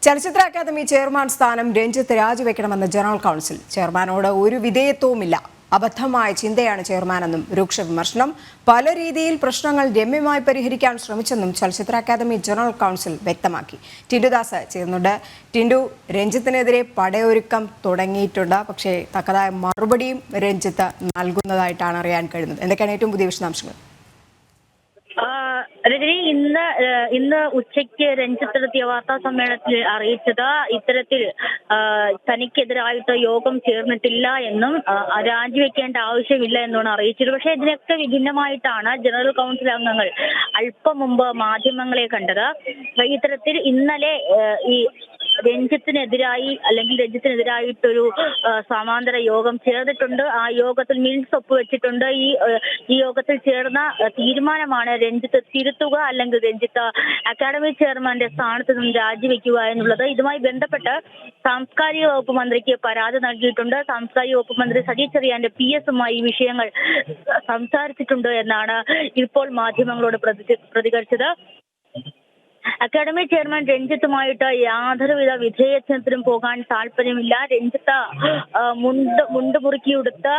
ചലച്ചിത്ര academy chairman സ്ഥാനം Ranjith രാജിവെക്കണമെന്ന് general council. ചെയർമാനോട് ഒരു വിധേയത്വവുമില്ല, അബദ്ധമായ ചിന്തയാണ് ചെയർമാനെന്നും രൂക്ഷ വിമർശനം. പല രീതിയിൽ പ്രശ്നങ്ങൾ രമ്യമായി പരിഹരിക്കാൻ ശ്രമിച്ചെന്നും ചലച്ചിത്ര അക്കാദമി ജനറൽ കൗൺസിൽ വ്യക്തമാക്കി. ടിൻഡുദാസ് ചേർന്നുണ്ട്. ടിൻഡു, രഞ്ജിത്തിനെതിരെ പടയൊരുക്കം തുടങ്ങിയിട്ടുണ്ട്, പക്ഷേ തക്കതായ മറുപടിയും രഞ്ജിത്ത് നൽകുന്നതായിട്ടാണ് അറിയാൻ കഴിയുന്നത്. എന്തൊക്കെയാണ് ഏറ്റവും പുതിയ വിശദാംശങ്ങൾ? രജനി, ഇന്ന് ഉച്ചയ്ക്ക് രഞ്ജിത്ത് നടത്തിയ വാർത്താ സമ്മേളനത്തിൽ അറിയിച്ചത് ഇത്തരത്തിൽ തനിക്കെതിരായിട്ട് യോഗം ചേർന്നിട്ടില്ല എന്നും രാജിവെക്കേണ്ട ആവശ്യമില്ല എന്നുമാണ് അറിയിച്ചത്. പക്ഷേ ഇതിനൊക്കെ വിഭിന്നമായിട്ടാണ് ജനറൽ കൗൺസിൽ അംഗങ്ങൾ അല്പം മുമ്പ് മാധ്യമങ്ങളെ കണ്ടത്. ഇത്തരത്തിൽ ഇന്നലെ ഈ രഞ്ജിത്തിനെതിരായിട്ടൊരു സമാന്തര യോഗം ചേർന്നിട്ടുണ്ട്. ആ യോഗത്തിൽ മിനിറ്റ്സ് ഒപ്പുവെച്ചിട്ടുണ്ട്. ഈ യോഗത്തിൽ ചേർന്ന തീരുമാനമാണ് രഞ്ജിത്ത് തിരുത്തുക അല്ലെങ്കിൽ രഞ്ജിത്ത് അക്കാദമി ചെയർമാന്റെ സ്ഥാനത്ത് നിന്നും രാജിവെക്കുക എന്നുള്ളത്. ഇതുമായി ബന്ധപ്പെട്ട് സാംസ്കാരിക വകുപ്പ് മന്ത്രിക്ക് പരാതി നൽകിയിട്ടുണ്ട്. സാംസ്കാരിക വകുപ്പ് മന്ത്രി സജി ചെറിയാന്റെ PS-യുമായി ഈ വിഷയങ്ങൾ സംസാരിച്ചിട്ടുണ്ട് എന്നാണ് ഇപ്പോൾ മാധ്യമങ്ങളോട് പ്രതികരിച്ചത്. അക്കാദമി ചെയർമാൻ രഞ്ജിത്തുമായിട്ട് യാതൊരുവിധ വിധേയത്വത്തിനും പോകാൻ താല്പര്യമില്ല. രഞ്ജിത്ത് മുണ്ട് മുറുക്കിയെടുത്ത്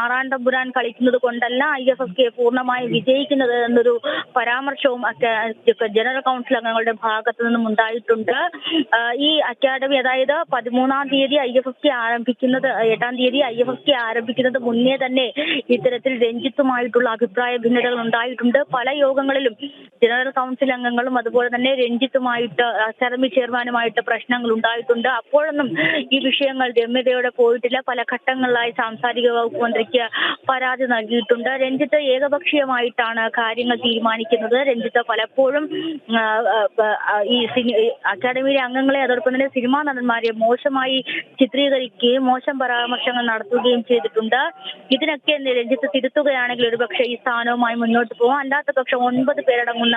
ആറാം തമ്പുരാൻ കളിക്കുന്നത് കൊണ്ടല്ല IFFK പൂർണ്ണമായി വിജയിക്കുന്നത് എന്നൊരു പരാമർശവും ജനറൽ കൗൺസിൽ അംഗങ്ങളുടെ ഭാഗത്തു നിന്നും ഉണ്ടായിട്ടുണ്ട്. ഈ അക്കാദമി, അതായത് 13-ാം തീയതി IFFK ആരംഭിക്കുന്നത്, 8-ാം തീയതി IFFK ആരംഭിക്കുന്നത് മുന്നേ തന്നെ ഇത്തരത്തിൽ രഞ്ജിത്തുമായിട്ടുള്ള അഭിപ്രായ ഭിന്നതകൾ ഉണ്ടായിട്ടുണ്ട്. പല യോഗങ്ങളിലും ജനറൽ കൗൺസിൽ അംഗങ്ങളും അതുപോലെ തന്നെ രഞ്ജിത്തുമായിട്ട്, അക്കാദമി ചെയർമാനുമായിട്ട് പ്രശ്നങ്ങൾ ഉണ്ടായിട്ടുണ്ട്. അപ്പോഴൊന്നും ഈ വിഷയങ്ങൾ രമ്യതയോടെ പോയിട്ടില്ല. പല ഘട്ടങ്ങളിലായി സാംസ്കാരിക വകുപ്പ് മന്ത്രിക്ക് പരാതി നൽകിയിട്ടുണ്ട്. രഞ്ജിത്ത് ഏകപക്ഷീയമായിട്ടാണ് കാര്യങ്ങൾ തീരുമാനിക്കുന്നത്. രഞ്ജിത്ത് പലപ്പോഴും ഈ അക്കാദമിയിലെ അംഗങ്ങളെ, അതോടൊപ്പം തന്നെ സിനിമാ നടന്മാരെ മോശമായി ചിത്രീകരിക്കുകയും മോശം പരാമർശങ്ങൾ നടത്തുകയും ചെയ്തിട്ടുണ്ട്. ഇതിനൊക്കെ രഞ്ജിത്ത് തിരുത്തുകയാണെങ്കിൽ ഒരുപക്ഷെ ഈ സ്ഥാനവുമായി മുന്നോട്ട് പോകും. അല്ലാത്ത പക്ഷം 9 പേരടങ്ങുന്ന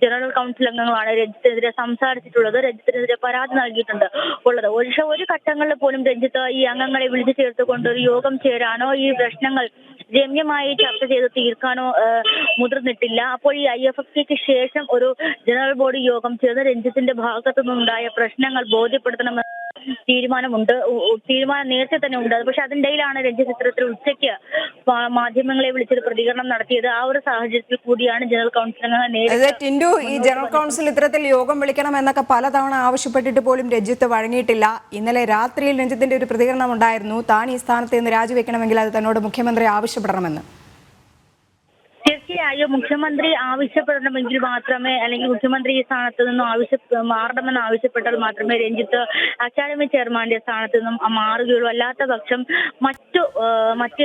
ജനറൽ കൗൺസിൽ അംഗങ്ങളാണ് രഞ്ജിത്തിനെതിരെ സംസാരിച്ചിട്ടുള്ളത്, രഞ്ജിത്തിനെതിരെ പരാതി നൽകിയിട്ടുണ്ട് ഉള്ളത്. ഒരു ഘട്ടങ്ങളിൽ പോലും രഞ്ജിത്ത് ഈ അംഗങ്ങളെ വിളിച്ചു ചേർത്തുകൊണ്ട് ഒരു യോഗം ചേരാനോ ഈ പ്രശ്നങ്ങൾ രമ്യമായി ചർച്ച ചെയ്ത് തീർക്കാനോ മുതിർന്നിട്ടില്ല. അപ്പോൾ ഈ IFFK ശേഷം ഒരു ജനറൽ ബോഡി യോഗം ചേർന്ന് രഞ്ജിത്തിന്റെ ഭാഗത്തു നിന്നുണ്ടായ പ്രശ്നങ്ങൾ ബോധ്യപ്പെടുത്തണമെന്ന് തീരുമാനം നേരത്തെ തന്നെ ഉണ്ട്. പക്ഷെ അതിനിടയിലാണ് രഞ്ജിത്ത് ഇത്തരത്തിൽ ഉച്ചയ്ക്ക് മാധ്യമങ്ങളെ വിളിച്ചൊരു പ്രതികരണം നടത്തിയത്. ആ ഒരു സാഹചര്യത്തിൽ കൂടിയാണ് ജനറൽ കൗൺസിൽ ടിൻഡു, ഈ ജനറൽ കൗൺസിൽ ഇത്തരത്തിൽ യോഗം വിളിക്കണം എന്നൊക്കെ പലതവണ ആവശ്യപ്പെട്ടിട്ട് പോലും രഞ്ജിത്ത് വഴങ്ങിയിട്ടില്ല. ഇന്നലെ രാത്രിയിൽ രഞ്ജിത്തിന്റെ ഒരു പ്രതികരണം ഉണ്ടായിരുന്നു, താൻ ഈ സ്ഥാനത്ത് നിന്ന് രാജിവെക്കണമെങ്കിൽ അത് തന്നോട് മുഖ്യമന്ത്രി ആവശ്യപ്പെടണമെന്ന്. തീർച്ചയായും മുഖ്യമന്ത്രി ആവശ്യപ്പെടണമെങ്കിൽ മാത്രമേ, അല്ലെങ്കിൽ മുഖ്യമന്ത്രി ഈ സ്ഥാനത്ത് നിന്നും മാറണമെന്ന് ആവശ്യപ്പെട്ടാൽ മാത്രമേ രഞ്ജിത്ത് അക്കാദമി ചെയർമാന്റെ സ്ഥാനത്ത് നിന്നും മാറുകയുള്ളൂ. അല്ലാത്ത പക്ഷം മറ്റു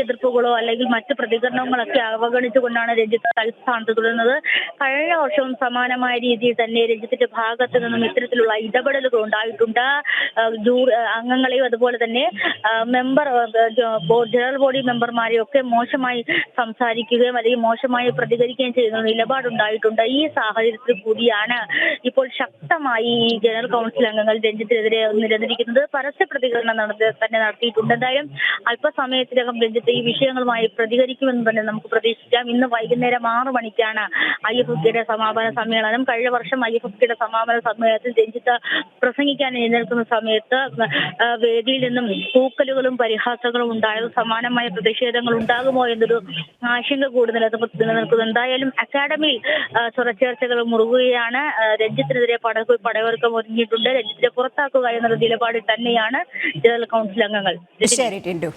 എതിർപ്പുകളോ അല്ലെങ്കിൽ മറ്റു പ്രതികരണങ്ങളൊക്കെ അവഗണിച്ചുകൊണ്ടാണ് രഞ്ജിത്ത് തൽസ്ഥാനത്ത് തുടരുന്നത്. കഴിഞ്ഞ വർഷവും സമാനമായ രീതിയിൽ തന്നെ രഞ്ജിത്തിന്റെ ഭാഗത്ത് നിന്നും ഇത്തരത്തിലുള്ള ഇടപെടലുകൾ ഉണ്ടായിട്ടുണ്ട്. അംഗങ്ങളെയും അതുപോലെ തന്നെ ജനറൽ ബോഡി മെമ്പർമാരെയും ഒക്കെ മോശമായി സംസാരിക്കുകയും അല്ലെങ്കിൽ മോശമായി പ്രതികരിക്കുകയും ചെയ്യുന്ന നിലപാടുണ്ടായിട്ടുണ്ട്. ഈ സാഹചര്യത്തിൽ കൂടിയാണ് ഇപ്പോൾ ശക്തമായി ഈ ജനറൽ കൗൺസിൽ അംഗങ്ങൾ രഞ്ജിത്തിനെതിരെ നിരന്നിരിക്കുന്നത്. പരസ്യ പ്രതികരണം തന്നെ നടത്തിയിട്ടുണ്ട്. എന്തായാലും അല്പസമയത്തിനകം രഞ്ജിത്ത് ഈ വിഷയങ്ങളുമായി പ്രതികരിക്കുമെന്ന് തന്നെ നമുക്ക് പ്രതീക്ഷിക്കാം. ഇന്ന് വൈകുന്നേരം 6 മണിക്കാണ് IFFKയുടെ സമാപന സമ്മേളനം. കഴിഞ്ഞ വർഷം IFFKയുടെ സമാപന സമ്മേളനത്തിൽ രഞ്ജിത്ത് പ്രസംഗിക്കാൻ എഴുന്നേൽക്കുന്ന സമയത്ത് വേദിയിൽ നിന്നും പൂക്കലുകളും പരിഹാസങ്ങളും ഉണ്ടായത്, സമാനമായ പ്രതിഷേധങ്ങൾ ഉണ്ടാകുമോ എന്നൊരു ആശങ്ക കൂടുതൽ നിലനിൽക്കുന്നു. എന്തായാലും അക്കാദമി സ്വരച്ചേർച്ചകൾ മുറുകുകയാണ്. രഞ്ജിത്തിനെതിരെ പടയൊരുക്കം ഒരുങ്ങിയിട്ടുണ്ട്. രഞ്ജിത്തിനെ പുറത്താക്കുക എന്നുള്ള നിലപാടിൽ തന്നെയാണ് ജനറൽ കൗൺസിൽ അംഗങ്ങൾ. ശരി ടിൻഡു.